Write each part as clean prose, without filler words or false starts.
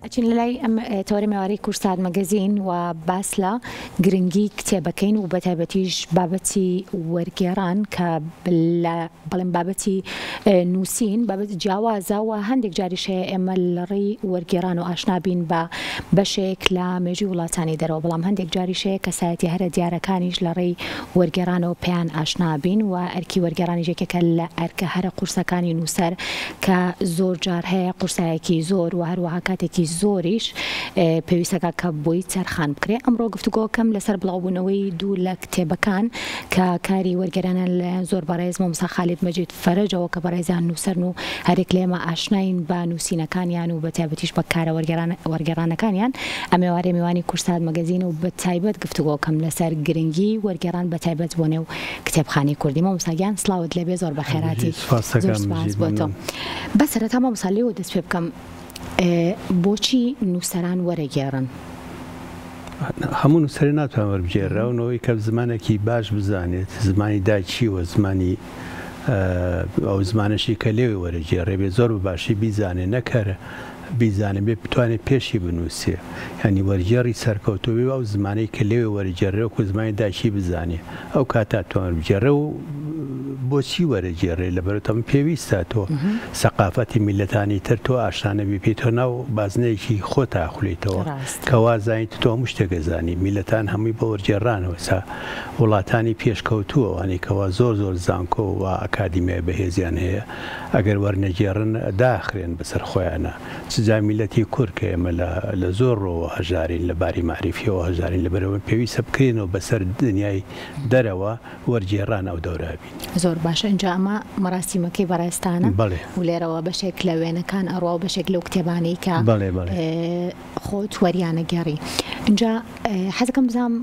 ئەچین لە لای ئەم تەورەمێوارەی کورسات مەگەزین و باس لە گرنگی کتێبەکەین و بەتایبەتیش بابەتی وەرگێڕان کە بەڵێن بابەتی نووسین بابەت جیاوازە و هەندێک جاریشەیە ئێمە لەڕێی وەرگێڕان و ئاشنابین بە بەشێک لە مێژووی وڵاتانی دەرەوە، بەڵام هەندێک جاریشەیە کەسایەتی هەرە دیارەکانیش لەڕێی وەرگێڕانەوە پێیان ئاشنابین و ئەرکی وەرگێڕانی یەکێکە لە ئەرکە هەرە قورسەکانی نووسەر کە زۆر جار هەیە قورسایەکی زۆر و هەروەها کاتێکی زۆریش پێویستەکە کە بۆی چەرخان بکرێ. ئەمڕۆ گفتوگۆکەم لەسەر بڵاوبوونەوەی دوو لە کتێبەکان کە کاری وەرگێرانە لە زۆر بەڕێز مامۆستا خالید مەجید فەرەجەوە کە بەڕێزیان نووسەرن و هەرێک لێمە ئاشناین بە نووسینەکانیان و بەتایبەتیش بە کارە وەرگێڕانەکانیان. ئەمێوارەی میوانی کورسات مەگەزین و بەتایبەت گفتوگۆکەم لەسەر گرنگی وەرگێڕان بەتایبەت بۆ نێو کتێبخانەی کوردی. مامۆستاگیان سڵاوت لێبێ، زۆر بەخێراتی، زۆر سپاس بۆ تۆ. بەسەرەتا مامۆستا لێوە دەست پێ بکەم، بۆچی نووسەران وەرەگێڕن؟ هەموو نووسەر ناتوان وەربگێڕەوەی کە زمانێکی باش بزانێت، زمانی داچیوە، زمانی ئەو زمانەشی کە لێوی وەرەگێڕێ بێ زۆر باشی بیزانێ، نەکەرە بیزانێ بێ بتوانێت پێشی بنووسێ، ینی وەرگێڕی سەرکەوتوبێ و ئەو زمانەی کە لێوی وەرەگێڕێ و زمانی داچی بزانێ ئەو کاتا توان وەربگێڕێ. و بۆچی وەرەگێڕێ؟ لەبەرەوە پێویستە تۆ سەقافەتی میلەتانی تر تۆ ئاشانەبی پێی تۆ ناو بازنەیەکی خۆت ئاخولێتەوە کە وازانیت تۆ هەموو شتێکەزانی. میلەتان هەمووی بە وەرگێڕانەوە، سا وڵاتانی پێشکەوتووە وانەی کەوا زۆر زۆر زانکۆ و ئاکادیمیای بەهێزیان هەیە، ئەگەر وەرنەگێڕن داخرێن بەسەر خۆیانە. سزا میلەتی کورد کە ئێمە لە زۆر ڕۆوە هەژارین، لە باری معریفیەوە هەژارین، لەبەرەوە پێویستە بکرێنەوە بەسەر دنیای دەرەوە وەرگێڕان ئەو دەورابین. زۆر باشە. اینجا ئەمە مەراسیمەکەی بەڕێستانە و لێرەوە بەشێک لە وێنەکان ئەڕوا و بەشێک لەو کتێبانەی کە خۆت وەریانە گەڕی. اینجا حەزەکەم بزانم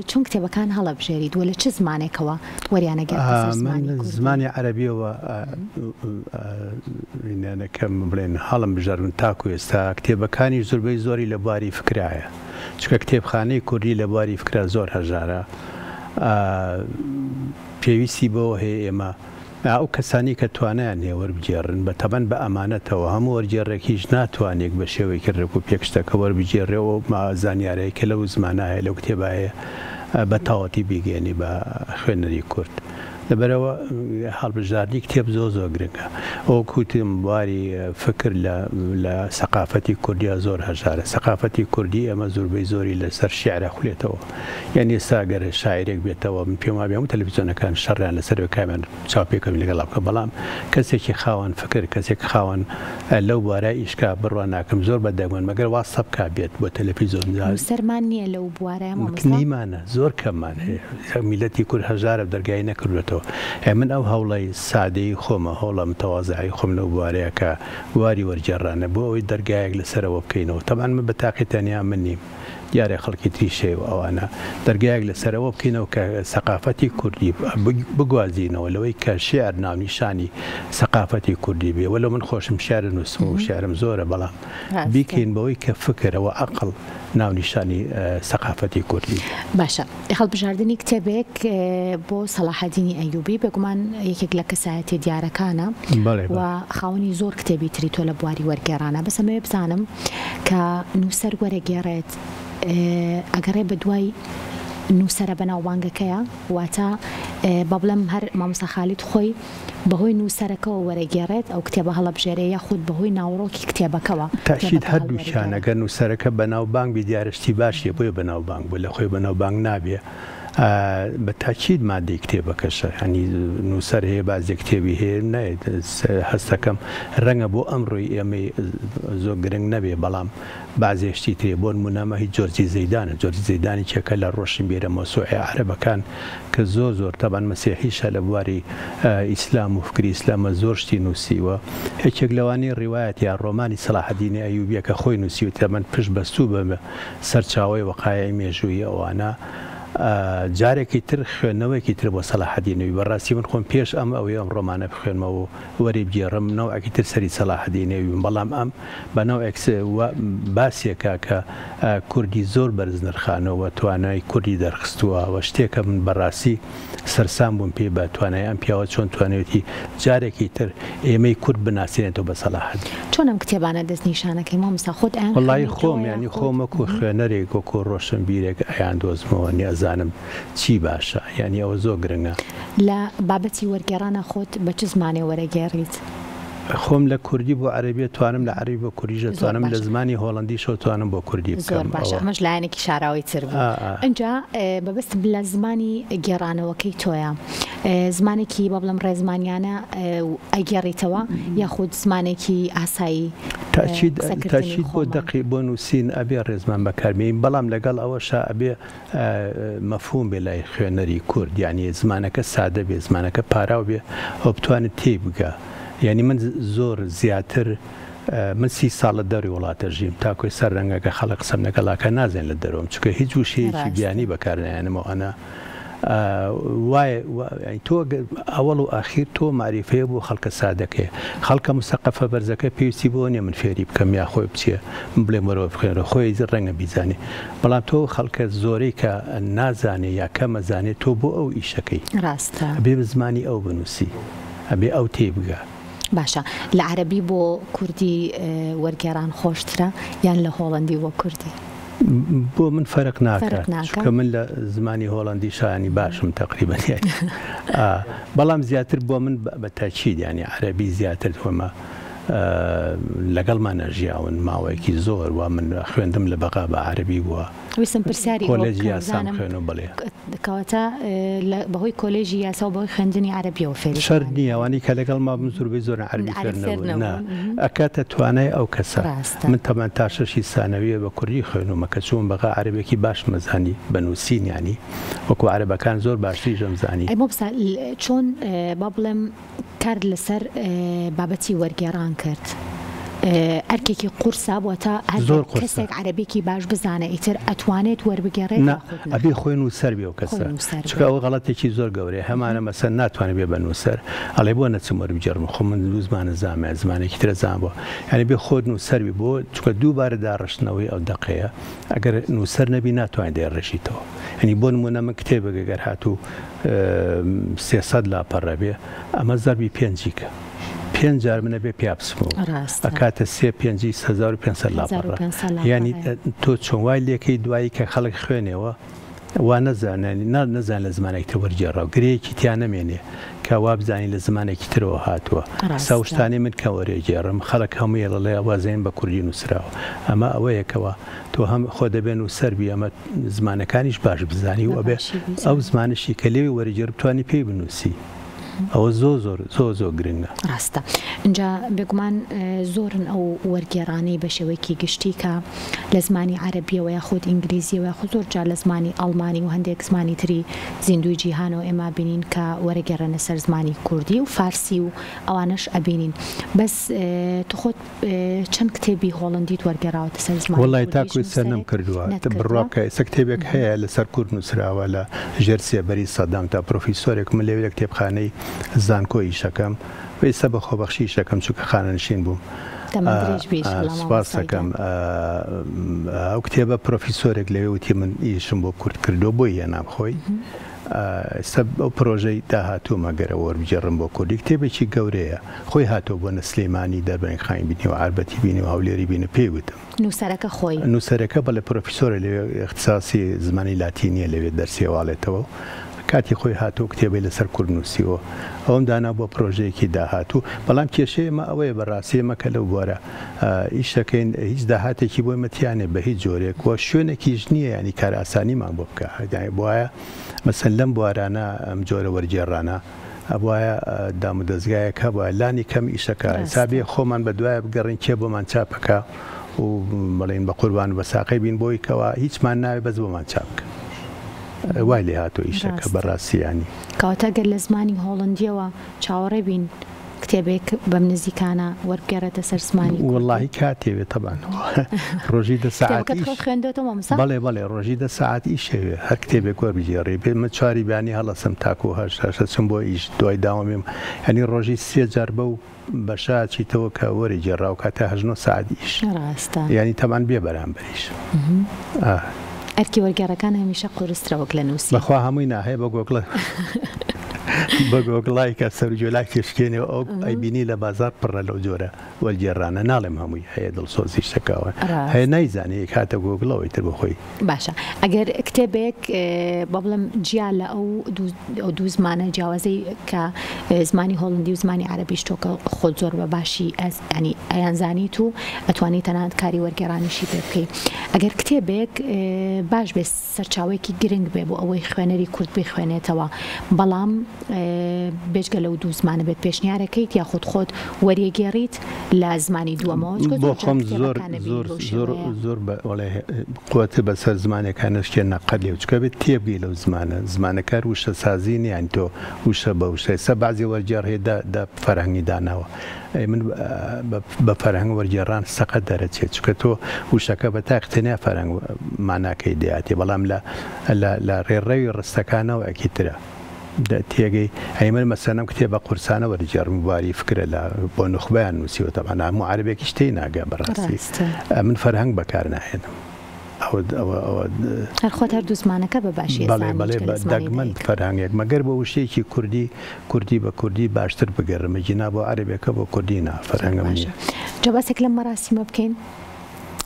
چۆن کتێبەکان هەڵەبژێریت و لە چ زمانێکەوە وەریانە گەڕیت؟ زمانی عەرەبیەوە کەم بڵێن هەڵم بژەرن تاکو ئێستا کتێبەکانی زۆربەی زۆری لە بواری فکرایە، چکە کتێبخانەی کوردی لە بواری فکرا زۆر هەژارە. پێویستی بەوە هەیە ئێمە ئەو کەسانی کە توانیان هەیە وەربگێڕن بە تەبەن بە ئەمانەتەوە هەموو وەرگێڕێکیش ناتوانێت بە شێوەیەکی ڕێک و پێکشتەکە وەربگێڕێەوە زانیارەیە کە لەو زمانایە لەو کتێبایە بە تاوەتی بیگەێنی بە خوێنەری کورد. لەبەرەوە هەڵبژاردنی کتێب زۆر زۆر گرنگە. ئەو کوتم بواری فکر لە سەقافەتی کوردیا زۆر هەژارە. سەقافەتی کوردی ئەمە زۆربەی زۆری لەسەر شیعرە خولێتەوە، یعنی ئێستا گەر شاعرێک بێتەوە من پێم وابێ هەموو تەلەڤیزیۆنەکان شەڕیان لەسەر کامیان چاوپێکەوەی لەگەڵا بکە، بەڵام کەسێکی خاوەن فکر، کەسێک خاوەن لەو بوارە ئیشکا بڕوان ناکەم زۆر بەدەگمن مەگەر وا سەبکا بێت بۆ تەلەڤیزیۆن. سەرمان نییە لەو بوارە نیمانە، زۆر کەممان هەیە. میلەتی کورد هەژارە دەرگای نەکردوێتەوە. من ئەو هەوڵی سادەی خۆمە، هەوڵە متەوازایی خۆم لەو بوارەیە کە واری وەرگێڕانە بۆ ئەوەی دەرگایەک لەسەرەوە بکەینەوە. تەمان من بە تاقی تەنیا من نیم، دیارە خەڵکی تریشێ و ئەوانە دەرگایەک لەسەرەوە بکەینەوە کە سەقافەتی کوردی بگوازینەوە لەوەی کە شێعر ناونیشانی سەقافەتی کوردی بێ. وەلو من خۆشم شێعر نووسم و شێعرم زۆرە، بەڵام بیکەین بەوەی کە فکرەوە عەقڵ ناونیشانی سەقافەتی کوردی. باشە. هەڵبژاردننی کتێبێک بۆ سەلاحەدینی ئەیوبی بێگومان یەکێک لە کەسایەتی دیارەکانە و خاوەنی زۆر کتێبی تری تۆ لە بواری وەرگێڕانە. بەسەمەوێ بزانم کە نووسەر وەرەگێڕێت ئەگەڕێ بە دوای نووسەرە بەناوبانگەکەیە، واتە بە بڵێم هەر مامۆستا خالید خۆی بەهۆی نووسەرەکەەوە وەرەگێڕێت ئەو کتێبە هەڵەبژێرێ یاخود بەهۆی ناوڕۆکی کتێبەکەەوە. تاکید هەردووشان ئەگەر نووسەرەکە بەناوبانگ بی دیارشتی باشیە بۆیە بەناوبانگ بوو، لە خۆی بەناوبانگ نابێ. بە تاکید مادەی کتێبەکەشە، ینی نووسەر هەیە بازێ کتێبی هەیە نایێت هەستەکەم ڕەنگە بۆ ئەمڕۆی ئێمە زۆر گرنگ نەبێ، بەڵام بازێشتی تێ بۆ نمونەمە هیچ جۆرجی زەیدانە. جۆرجی زەیدانی چێکە لە ڕۆشن بێرە مۆسوعی عەرەبەکان کە زۆر زۆر تەبەن مەسیحیشە لە بواری ئیسلام و فکری ئیسلامە زۆر شتی نووسیوە. هیچێک لەوانی ڕیوایەت یا ڕۆمانی سەلاحەدینی ئەیوبیە کە خۆی نووسیوە تەبەن پشت بەستوو بە سەرچاوی وەقایعی مێژووی ئەوانە جارێکی تر خوێندنەوەیکی تر بۆ سەلاحەدینەوەی بەڕاستی من خۆم پێش ئەم ڕۆمانە بخوێنمەوە وەری بگێڕم نەوەکی تر سەری سەلاحەدینەوەی بەڵام ئەم بە نەوەک باسیێکە کە کوردی زۆر بەرز نرخانەوە توانای کوردی دەرخستووە و شتێکە من بەڕاستی سەرسام بووم پێ بە توانای ئەم پیاوە چۆن توانێتی جارێکی تر ئێمەی کورد بناسیێنێتەوە بە سەلاحەدین. چۆن ئەم کتێبانە دەستنیشانەکەی مامۆستا خۆت وەڵی خۆم ینی خۆمەکو خوێنەرێک وەکو ڕۆشنبیرێک ئەیان دۆزمەوە نیازانم چی باشە ینی ئەوە زۆر گرنگە. لە بابەتی وەرگێڕانە خۆت بە چ زمانێ وەرەگێڕیت؟ خۆم لە کوردی بۆ عەرەبی توانم لە عەرەبی بۆ کوردیژە توانم لە زمانی هۆڵندیشەوە توانم بۆ کوردی بکەم. زۆر باشە ئەمەش لایەنێکی شاراوی تر بوو. ئەنجا بەبەستم لە زمانی گێڕانەوەکەی تۆیە زمانێکی بە بڵم ڕێزمانیانە ئەگێڕیتەوە یاخود زمانێکی ئاسایی تاچید بۆ دقی بۆ نووسین ئەبێ ڕێزمان بەکارمێین بەڵام لەگەڵ ئەوەشە ئەبێ مەفهوم بێ لای خوێنەری کورد یعنی زمانەکە سادە بێ زمانەکە پاراو بێ ئەو بتوانێت تێی بگە. یعنی من زۆر زیاتر من 30 ساڵە دەوری وڵاتە ژیم تاکۆی سەر ڕەنگەکە خەڵک قسەم لەگەڵاکە نازێن لە دەرەوەم چکە هیچ وشەیەکی بیانی بەکارنایەنەوە ئەنا وایە تۆ ئەوەڵ و ئاخیر تۆ معریفەیە بۆ خەڵکە سادەکەی خەڵکە مستەقەفە بەرزەکە پێویستی بۆ نیە من فێری بکەم یا خۆی بچێ بڵێ وەرەوە بخێنەوە خۆی ڕەنگە بیزانێ بەڵام تۆ خەڵکە زۆرەی کە نازانێ یا کەمەزانێت تۆ بۆ ئەو ئیشەکەی ڕاستە ئەبێ بزمانی ئەو بنووسی ئەبێ ئەو تێبگە. باشە لە عەرەبی بۆ کوردی وەرگێڕان خۆشترە یان لە هۆڵندی بۆ کوردی؟ بۆ من فەرق ناکات کە من لە زمانی هۆڵندی شایانی باشم تقریبا بەڵام زیاتر بۆ من بە تاکید ینی عەرەبی زیاتر تۆمە لەگەڵمان نەژیاون ماوەیەکی زۆر و من خوێندم لە بەقا بە عەرەبی بووە ویستم پرسیاری کۆلێژی یاسام خوێنم بڵێ کەواتە بەهۆی کۆلێژی یاسا و بەهۆی خوێندنی عەرەبیەوە فێری شەرت نییە ئەوانەی کە لەگەڵ ما بن زۆربەی زۆر عەرەبی خوێندنەوە ئەکاتە توانای ئەو کەسە من تەمان تا 6 سانەویە بە کوردی خوێنومە کە چوون بەقا عەرەبێکی باش مەزانی بنووسین ینی وەکو عەرەبەکان زۆر باشتری ژەمزانی. مۆمستا چۆن با بڵێم کار لەسەر بابەتی وەرگێڕان کرد ئەرکێکی قورسا بووە تا کەسێک عەرەبێکی باش بزانە ئیتر ئەتوانێت وەربگێڕێت ئەبێ خۆی نووسەر بێ و کەسە چکە ئەوە غەڵەتێکی زۆر گەورەیە هەمانە مەسەر ناتوانێت بێ بە نووسەر ئەڵێ بۆ نەچم وەربگێڕم خۆ من دوو زمانە زانمە زمانێکی ترە زان بووە یعنی بێ خۆت نووسەر بێ بۆ چکە دووبارە داڕشتنەوەی ئەو دەقەیە ئەگەر نووسەر نەبی ناتوانێت دەیڕێژیتەوە ینی بۆ نمونە من کتێبێک گەر هاتوو 300 لاپەڕە بێ ئەمە زەربی 5 5 جار منە بێ پیابسمەوە ئەکاتە 3,500 لاپەڕە ینی تۆ چۆن وای لێکەی دوایی کە خەڵک خوێنێەوە وا نەزانانی نەزان لە زمانێکی تر وەرگێڕاو گرەیەکی تیان نەمێنێ کە وا بزانین لە زمانێکی ترەوە هاتووە ساوشتانی من کە وەرێگێڕم خەڵک هەمووی لەڵێ وازێن بە کوردی نووسراوە ئەمە ئەوەیەکەوە تۆ هەم خۆ دەبێن و سەربی ئەمە زمانەکانیش باش بزانی و ئەبێ ئەو زمانشی کە لێوی وەرەگێڕ بتوانی پێی بنووسی ئەوە زۆر گرنگە. ڕاستە اینجا بێگومان زۆرن ئەو وەرگێڕانەی بە شێوەیەکی گشتی کە لە زمانی عەرەبیەوە یا خۆت ئینگلیزیەوە یا خۆ زۆر جار لە زمانی ئەڵمانی و هەندێک زمانی تری زیندوی جیهانەوە ئێمە بینین کە وەرەگێڕنە سەر زمانی کوردی و فارسی و ئەوانش ئەبینین بەس تو خۆت چەند کتێبی هۆڵندیت وەرگێڕاوەتە سەر زمانی وەڵای تاکوی سەر نەم کردووە بڕواکە ئێستا کتێبێک هەیە لەسەر کورد نووسراوە لە ژێرسیە بەری سەدام تا پرۆفیسۆرێک من لەوێ لە کتێبخانەی زانکۆی شەکەم ئێستا بە خۆبەخشی شەکەم چووکە خانەنشین بووم سپاس دەکەم ئەو کتێبە پرۆفیسۆرێک لەوێ وتی من ئیشم بۆ کورد کردو بۆی هێنام خۆی ئێستا ئەو پرۆژەی داهاتوومە گەرە وەربگێڕم بۆ کوردی کتێبێکی گەورەیە خۆی هاتۆ بۆ نەسلێمانی دەربەنی خاین بینی و عاربەتی بینی و هەولێری بینە پێی وتم نووسەرەکە خۆی نووسەرەکە بەڵێ پرۆفیسۆرە لەوێ اختصاسی زمانی لاتینیە لەوێ دەرسێواڵێتەوە کاتی خۆی هاتوو کتێبی لەسەر کورد نووسیەوە ئەوم دانا بۆ پرۆژەیەکی داهاتوو بەڵام کێشەیەمە ئەوەیە بەڕاستی مەکە لەو بۆرە ئیشەکەین هیچ داهاتێکی بۆی مەتیانێ بە هیچ جۆرێک وە شوێنێکیش نییە ینی کار ئاسانیمان بۆ بکە بواە مەسەن لەم بوارانە ئەم جۆرە وەرگێڕانە ئەوایە دام و دەستگایەکە بۆ لانی کەم ئیشەکە حسابێ خۆمان بە دوایە بگەڕین کێ بۆمان چاپەکە و بەڵێن بە قوربان بە ساقی بین بۆی کەەوە هیچمان ناوێ بەس بۆمان چاپکە وای لێ هاتۆ ئیشەکە بەڕاستیانی کەواتە گەر لە زمانی هۆڵندیەوە چاوەڕێ بین کتێبێک بەم نزیکانە وەرگێڕێتە سەر زمانی والله کاتێوێ طبعا ڕۆژی دە ساعتی خوێندەوە مامۆستا بەڵێ ڕۆژی دە ساعتی شەوێ هەر کتێبێک وەربژێڕێ پێ من چواری بیانی هەڵەسم تاکو هەشتاشە چم بۆ ئیش دوای داوامێم ینی ڕۆژی 3 جار بەو بەشا چیتەوە کە وەری جێڕاو کاتە 8 ساعتیش ڕاستە ینی تەمان بێ بەرامبەریش ئەرکی وەرگێڕەکان هەمیشە قورسترە وەک لە نووسی بەخوا هەمووی ناهەیە بە گۆگڵە بە گۆگڵای کە سەرجۆلای تێشکێنێ ئەو ئەیبینی لە بازار پڕە لەو جۆرە وەرگێڕانە ناڵێم هەمووی هەیە دڵسۆزی شتەکەوە هەیە نایزانێ کاتە گۆگڵەوەی تر بخۆی باشە ئەگەر کتێبێک بە بڵم جیا لە ئەو دوو زمانە جیاوازەی کە زمانی هۆڵندی و زمانی عەرەبیش تۆکە خۆت زۆر بە باشی ینی ئەیانزانیت و ئەتوانیت تەنانەت کاری وەرگێڕانیشی پێ بکەیت ئەگەر کتێبێک باش بێ سەرچاوەیەکی گرنگ بێ بۆ ئەوەی خوێنەری کورد بخوێنێتەوە بەڵام بێژگە لەو دوو زمانە بێت پێشنیارەکەیت یا خۆت وەریەگێڕیت لە زمانی دووەمەوە بۆ خۆم زۆر قوتە بەسەر زمانەکانشکێ نەقەلێ و چکە بێت تێبگەی لەو زمانەکار وشە سازی نیان تۆ وشە بە وشەیسە بعضی وەرجێڕ هەیە فەرهەنگی داناوە من بە فەرهەنگ وەرگێڕان سەقەت دەرەچێت چکە تۆ وشەکە بە تاقتەنیا فەرهەنگ ماناکەی دەیاتی بەڵام لە ڕێڕەوی ڕستەکانەوە ئەکیترە تێگەی ئەیمە مەسەنم کتێبە قورسانە وەرجێڕم واری فکرە لە بۆ نخبیان نووسیوە تەمان هەموو عەرەبێکی شتەی ناگە بەڕاستی من فەرهەنگ بەکار ناهێنم خۆت هەر دوو زمانەکە بە باشی دەگمەند فەرهەنگێک مەگەر بە وشەیەکی کوردی بە کوردی باشتر بگەڕمە جینا بۆ عەرەبێکە بۆ کوردی نا فەرهەنگم نییە جەباسێک لەم مەراسیمە بکەین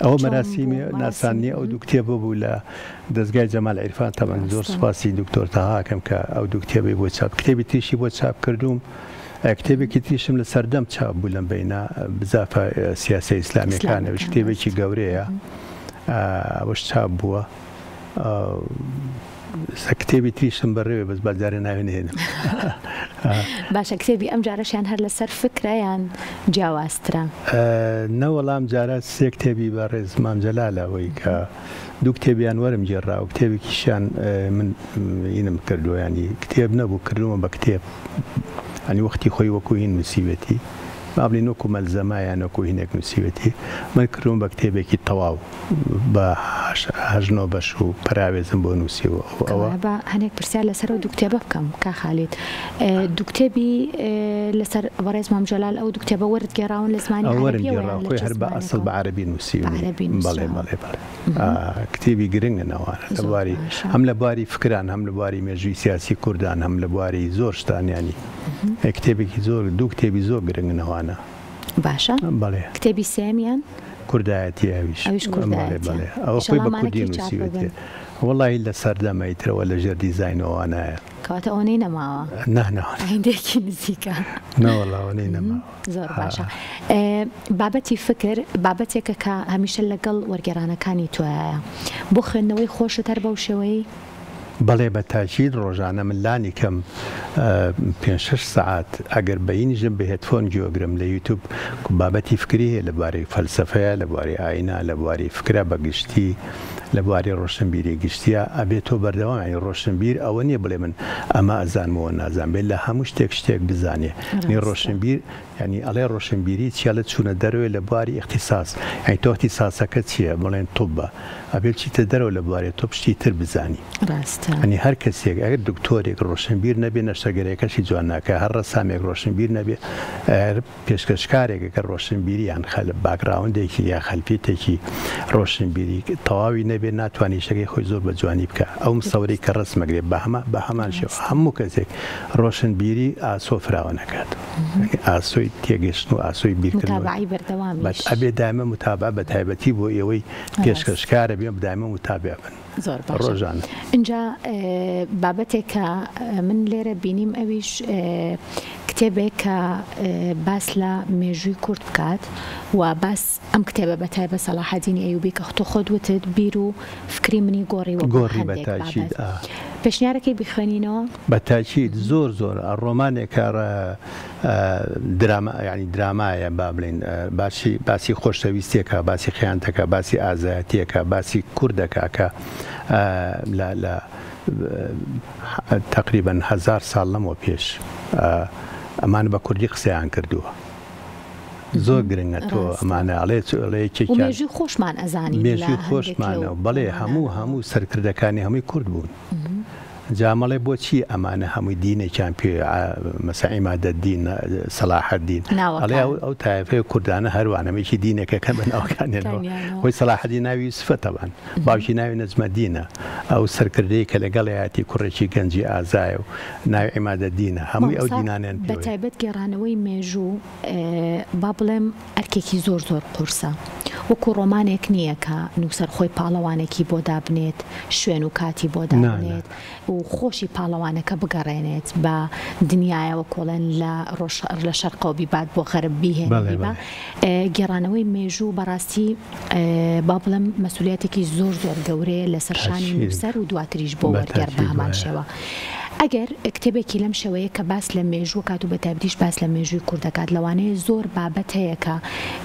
ئەو مەراسیمی ناسانی ئەو دوو کتێبە بوو لە دەستگای جەمال عیرفان تەمەن زۆر سوپاسی دکتۆر تەهاکەم کە ئەو دوو کتێبی بۆ چاپ کتێبی تریشی بۆ چاپ کردوم کتێبێکی تریشم لە سەردەم چاپ بوو لەم بینە بزافە سیاسە ئیسلامیەکانە کتێبێکی گەورەیە ئەوەش چاپ بووە کتێبی تریشم بەڕێوێ بەس بازارە ناوێنێنم باشە کتێبی ئەم جارەشیان هەر لەسەر فکرەیان جیاوازترە نەوەڵام جارە سێ کتێبی بە ڕێز مام جەلالەوەی کە دوو کتێبیان وەرم جێڕا و کتێبێکیشیان من ئینم کردووە ینی کتێب نەبوو کردومە بە کتێب ئەنی وەختی خۆی وەکو هین نووسیوێتی مابلین وەکو مەلزەمایان وەکو هینێک نووسیوێتی من کردوم بە کتێبێکی تەواو بە 8 بەش و پراوێزم بۆ نووسیوە ئەوە هەنێک پرسیار لەسەر و دوو کتێبە بکەم کا خالید دوو کتێبی لەسەر بەڕێز مام جەلال ئەو دوو کتێبە وەرگێڕاون لە زمانی عەرەبیەوە خۆی هەر بە ئەسڵ بە عەرەبی نووسیوە بەڵێ کتێبی گرنگنەوەوانە لە بواری هەم لە بواری فکران هەم لە بواری مێژووی سیاسی کوردان هەم لە بواری زۆر شتانیانی کتێبێکی زۆر دوو کتێبی زۆر گرنگنەوەوانە باشە بەڵێ کتێبی سێمیان کوردایەتی ئەویش ئەوە خۆی بە کوردی نووسیوێتێ وڵی لە سەردەمەیترەوە لە ژێر دیزاینەوەوانایە کەواتە ئەوەی نەماوە هەندێکی نزیکە نەوەڵاوانەی نەما زۆر باشە بابەتی فکر بابەتێکە کە هەمیشە لەگەڵ وەرگێڕانەکانی توایە بۆ خوێندنەوەی خۆشت هەر بەو شێوەی بەڵێ بە تاکید ڕۆژانە من لانی کەم 5-6 ساعت ئەگەر بەینیژم بە هێدفۆن گوێگرم لە یوتیوب بابەتی فکری هەیە لەبارەی فەلسەفەیە لەبارەی ئاینە لەبارەی فکرە بەگشتی لە بواری ڕۆشنبیری گشتیە ئەبێت تۆ بەردەوام ڕۆشنبیر ئەوە نییە بڵێ من ئەمە ئەزانمەوە نازان بێت لە هەموو شتێک بزانێ نی ڕۆشنبیر ینی ئەڵێ ڕۆشنبیری چیا لە چوونە دەروێ لە بواری اختصاص ئەی تۆ اختصاسەکە چییە بڵێن تۆبە ئەبێت چیتە دەرەوە لە بوارێت تۆ پشتی تر بزانی ئەنی هەر کەسێک ئەگەر دکتۆرێک ڕۆشنبیر نەبێ نەشتەگەرێکەشی جوان ناکە هەر ڕەسامێک ڕۆشنبیر نەبێ پێشکەشکارێکەکە ڕۆشنبیری یان باکراوندێکی یا خەلفیتێکی ڕۆشنبیری تەواوی نەبێ ناتوانانی شەکەی خۆی زۆر بە جوانی بکە ئەو مستەوەی کە ڕسمەگرێت بە هەمان شێوە هەموو کەسێک ڕۆشنبیری ئاسۆ فراوە نەکات ئاسۆی تێگەشتن و ئاسۆی بیرکردن ئەبێ دایمە متابع بە تایبەتی بۆ ئێوەی پێشکەشکارە بێ دایمە متابع بن زۆر ڕۆژانە اینجا بابەتێک کە من لێرە بینیم ئەویش کتێبێک کە باس لە مێژووی کورد بکات و باس ئەم کتێبە بە تایبە سەلاحەدینی ئەیوبی کە تۆ خۆت وتت بیر و فکری منی گۆڕی بە تاکید پێشنیارەکەی بخوێنینەوە بە تاکید زۆر ڕۆمانێکە ینی درامایە با بڵێن باسی خۆشەویستێکە باسی خیانتەکە باسی ئازایەتیەکە باسی کوردەکە کە لە تقریبا 1000 ساڵ لەمەوە پێش ئەمان بە کوردی قسەیان کردووە زۆر گرنگە تۆ ئەمانە مێژوی خۆشمان ئەزانی مێژوی خۆشمانە بەڵێ هەموو سەرکردەکانی هەمووی کورد بوون جامەڵێ بۆچی ئەمانە هەمووی دینێکیان پێ مەسە عیمادەدین سەلاحەدین ئەڵێ ئەو تایفەیە کوردانە هەروانەمێکی دینێکەکە بە ناوکانێنەوە خۆی سەلاحەدین ناوی یوسفەتەوان باوکی ناوی نەجمەدینە ئەو سەرکردەی کە لەگەڵ یاتی کوڕێکی گەنجی ئازایە و ناوی عیمادەدینە هەمووی ئەو دینانیان پێوە بەتایبەت گێڕانەوەی مێژوو با بڵێم ئەرکێکی زۆر قورسە وەکو ڕۆمانێک نییە کە نووسەر خۆی پاڵەوانێکی بۆ دابنێت شوێن و کاتی بۆ دابنێت و خۆشی پاڵەوانەکە بگەڕێنێت بە دنیایەوە کۆڵێن لە شەرقەوە بات بۆ غەرب بهێنێت گێڕانەوەی مێژوو بەڕاستی با بڵێم مەسئولیەتێکی زۆر گەورەیە لەسەر شانی نووسەر و دواتریش بۆ وەرگێڕ بە هەمان شێوە ئەگەر کتێبێکی لەم شێوەیە کە باس لە مێژوو کات و بەتایبەتیش باس لە مێژووی کوردەکات لەوانەیە زۆر بابەت هەیە کە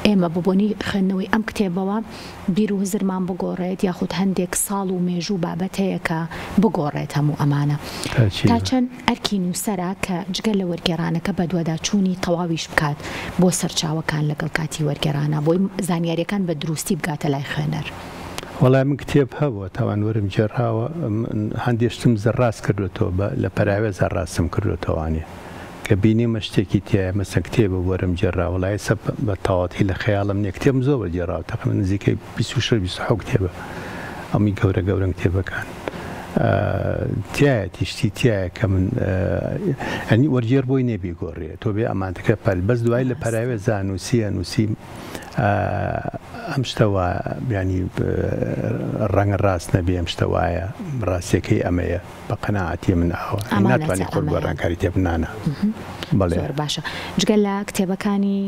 ئێمە ببوونی خوێندنەوەی ئەم کتێبەوە بیر و هزرمان بگۆڕێت یاخود هەندێک ساڵ و مێژوو بابەت هەیە کە بگۆڕێت هەموو ئەمانە تا چەند ئەرکی نووسەرە کە جگەل لە وەرگێڕانەکە بە دوواداچوونی تەواویش بکات بۆ سەرچاوەکان لەگەڵ کاتی وەرگێڕانە بۆی زانیاریەکان بە دروستی بگاتە لای خوێنەر وەڵای من کتێب هەبووە تاوانوەرم جێڕاوە هەندێشتم زەڕاست کردوێتەوە لە پەراوێ زەڕاستم کردوێتەوەوانێ کە بینیمە شتێکی تایە مەسە کتێبە وەرم جێڕا وڵای سە بە تەواتی لە خەیاڵم نیە کتێبم زۆر بەجێڕاوە تەقریباً نزیکەی 26 کتێبە ئەمی گەورە کتێبەکان تایەتی شتی تایە کە من ئەنی وەرجێر بۆی نێبی گۆڕێ تۆ بێ ئەمانتەکە پەل بەس دوای لە پەراوێ زانووسی ئەم شتەوە ینی ڕەنگە ڕاست نەبێ ئەم شتە وایە ڕاستیەکەی ئەمەیە بە قەناعەتی من ئەوە ناتوانانی خۆت بۆ ڕەنکاری تێبنانە زۆر باشە جگەل لە کتێبەکانی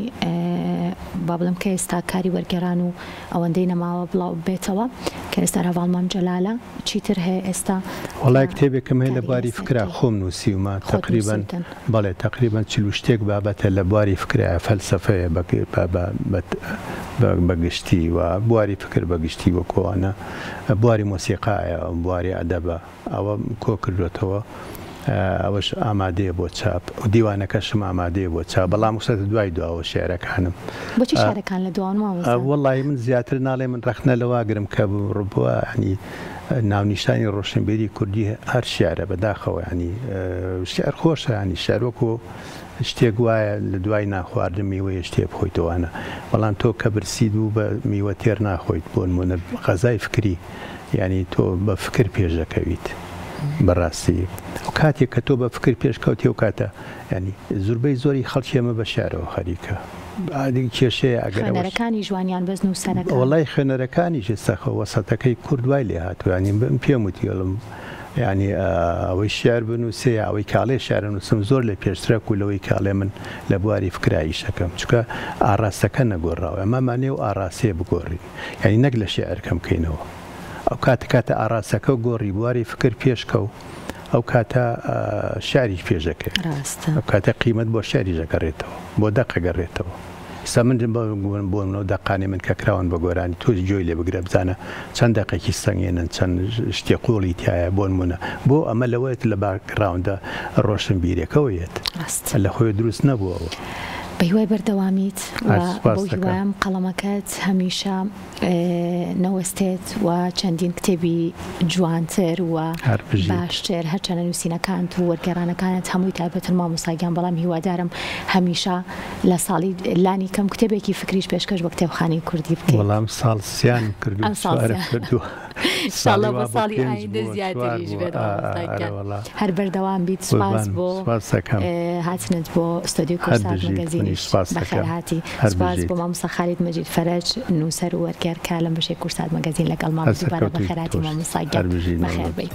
با بڵم کە ئێستا کاری وەرگێڕان و ئەوەندەی نەماوە بڵاو بێتەوە کە ئێستا هەواڵمان جەلالە چیتر هەیە ئێستا وەڵای کتێبێکم هەیە لە بواری فکرا خۆم نووسیومە تقریباً بەڵێ تقریباً 40 شتێک بابەتە لە بواری فکرایە فەلسەفەیە بەگشتی و بواری فکر بەگشتی بۆ کۆوانە بواری مۆسیقایە بواری ئەدەبە ئەوە کۆ کردوێتەوە ئەوەش ئامادەیە بۆ چاپ و دیوانەکەشم ئامادەیە بۆ چاپ بەڵام وسەت دوای دواوە شێعرەکانم بۆچی شارەکان لە دوانەوە وەڵی من زیاتر ناڵێ من ڕەخنە لەواگرم کە ڕبووە ینی ناونیشانی ڕۆشنبیری کوردی هەر شیعرە بەداخەوە ینی شعر خۆشە ینی شارۆکۆ شتێک وایە لە دوای ناخواردن میوەیە شتێ بخۆیتەوەوانە بەڵام تۆ کە برسید و بە میوە تێر ناخۆیت بۆ نمونە غەزای فکری ینی تۆ بە فکر پێشەکەویت بەڕاستی و کاتێک کە تۆ بە فکر پێشکەوتی و کاتە ینی زوربەی زۆری خەڵکی ئەمە بە شارەوە خەریکە کێشەیە ئەگەرەکانی جوانیان بەزن و سەرەکە وەڵای خوێنەرەکانی ژێستەخە وەسەتەکەی کوردوای لێ هاتووانی بم پێم وتیڵم ینی ئەوەی شار بنووسێ ئەوەی کاڵێ شارە نووسم زۆر لە پێشترە و لەوەی کاڵێ من لە بواری فکرایی شەکەم چکە ئاراستەکە نەگۆڕاوە ئەمەمانێ و ئاراسێ بگۆڕین ینی نەک لە شێعرکەم بکەینەوە ئەو کاتە ئاراستەکە گۆڕی بواری فکر پێشکە و ئەو کاتە شاری پێشەکە ئەو کاتە قیمت بۆ شاری ژەگەڕێتەوە بۆ دەقەگەڕێتەوە ئستا من بۆ منەوە دەقانی من کە کراون بە گۆرانی تۆ جۆی لێ بگرە بزانە چەند دەقێکی سەنگێنن چەند شتێ قوڵی تایە بۆ نمونە بۆ ئەمە لەوەیەت لە باکراوندا ڕۆشن بیرێکەوەیەت لە خۆی دروست نەبووەوە بە هیوای بەردەوامیت بۆ هیوایم قەڵەمەکەت هەمیشە نەوەستێت و چەندین کتێبی جوانتر و باشتر هەرچەنە نووسینەکانت و وەرگێڕانەکانت هەمووی تایبەتن مامۆساگیان بەڵام هیوادارم هەمیشە لە ساڵی لانی کەم کتێبێکی فکریش پێشکەش بە کتێبخانەی کوردی بکەیت وەڵام ساڵ سیان کردو ئینشاءالله بە ساڵی ئایندە زیاتریش بێت هەر بەردەوام بیت سپاس بۆ هاتنت بۆ ستۆدیۆ کورسات مەگەزینی بەخێرهاتی سپاس بۆ مامۆستا خالید مەجید فەرەج نووسەر و وەرگێڕکار لەم بەشەی کورسات مەگەزین لەگەڵ مام دووبارە بەخێراتی مامۆستا گیان بەخێر بێت